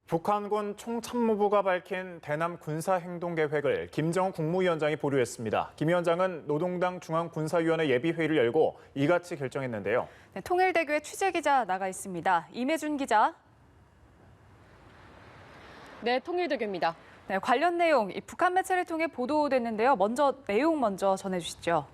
북한군 총참모부가 밝힌 대남 군사행동계획을 김정은 국무위원장이 보류했습니다. 김 위원장은 노동당 중앙군사위원회 예비회의를 열고 이같이 결정했는데요. 네, 통일대교에 취재기자 나가 있습니다. 임혜준 기자. 네, 통일대교입니다. 네, 관련 내용 북한 매체를 통해 보도됐는데요. 내용 먼저 전해주시죠.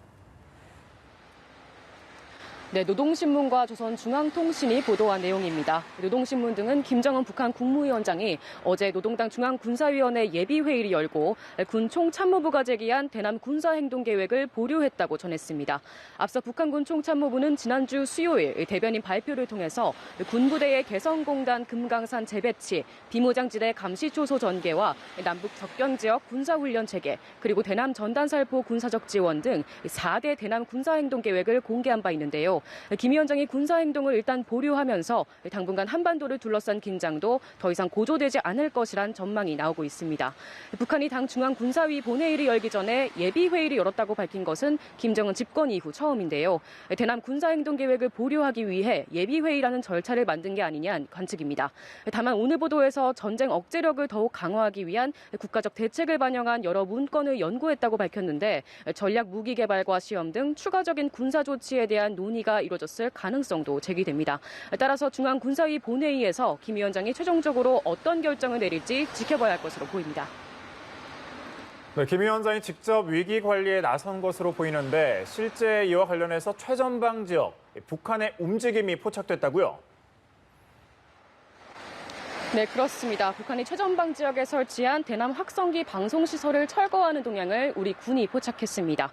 네, 노동신문과 조선중앙통신이 보도한 내용입니다. 노동신문 등은 김정은 북한 국무위원장이 어제 노동당 중앙군사위원회 예비회의를 열고 군 총참모부가 제기한 대남 군사행동계획을 보류했다고 전했습니다. 앞서 북한군 총참모부는 지난주 수요일 대변인 발표를 통해서 군부대의 개성공단 금강산 재배치, 비무장지대 감시초소 전개와 남북 접경지역 군사훈련 체계, 그리고 대남 전단살포 군사적 지원 등 4대 대남 군사행동계획을 공개한 바 있는데요. 김 위원장이 군사행동을 일단 보류하면서 당분간 한반도를 둘러싼 긴장도 더 이상 고조되지 않을 것이란 전망이 나오고 있습니다. 북한이 당 중앙군사위 본회의를 열기 전에 예비회의를 열었다고 밝힌 것은 김정은 집권 이후 처음인데요. 대남 군사행동계획을 보류하기 위해 예비회의라는 절차를 만든 게 아니냐는 관측입니다. 다만 오늘 보도에서 전쟁 억제력을 더욱 강화하기 위한 국가적 대책을 반영한 여러 문건을 연구했다고 밝혔는데 전략 무기 개발과 시험 등 추가적인 군사 조치에 대한 논의가 이루어졌을 가능성도 제기됩니다. 따라서 중앙군사위 본회의에서 김 위원장이 최종적으로 어떤 결정을 내릴지 지켜봐야 할 것으로 보입니다. 네, 김 위원장이 직접 위기 관리에 나선 것으로 보이는데 실제 이와 관련해서 최전방 지역, 북한의 움직임이 포착됐다고요? 네, 그렇습니다. 북한이 최전방 지역에 설치한 대남 확성기 방송시설을 철거하는 동향을 우리 군이 포착했습니다.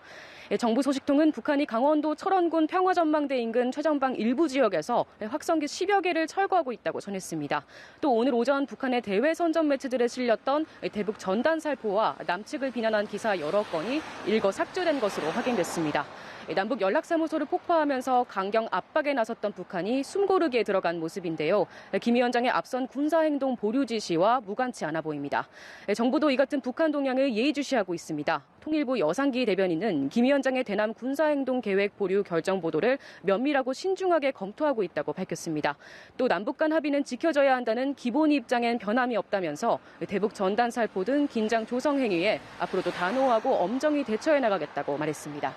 정부 소식통은 북한이 강원도 철원군 평화전망대 인근 최전방 일부 지역에서 확성기 10여 개를 철거하고 있다고 전했습니다. 또 오늘 오전 북한의 대외 선전 매체들에 실렸던 대북 전단 살포와 남측을 비난한 기사 여러 건이 일거 삭제된 것으로 확인됐습니다. 남북 연락사무소를 폭파하면서 강경 압박에 나섰던 북한이 숨고르기에 들어간 모습인데요. 김 위원장의 앞선 군사행동 보류 지시와 무관치 않아 보입니다. 정부도 이 같은 북한 동향을 예의주시하고 있습니다. 통일부 여상기 대변인은 김 위원장의 대남 군사행동 계획 보류 결정 보도를 면밀하고 신중하게 검토하고 있다고 밝혔습니다. 또 남북 간 합의는 지켜져야 한다는 기본 입장엔 변함이 없다면서 대북 전단 살포 등 긴장 조성 행위에 앞으로도 단호하고 엄정히 대처해 나가겠다고 말했습니다.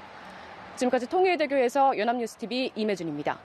지금까지 통일대교에서 연합뉴스TV 임혜준입니다.